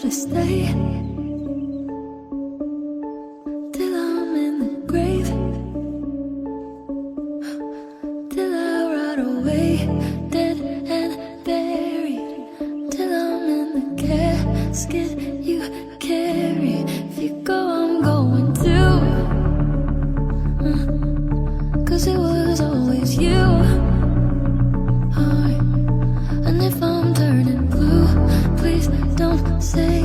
to stay till I'm in the grave, till I rot away, dead and buried, till I'm in the casket you carry. If you go, I'm going too, 'cause it was always you. And if I'm turning blue, please don't say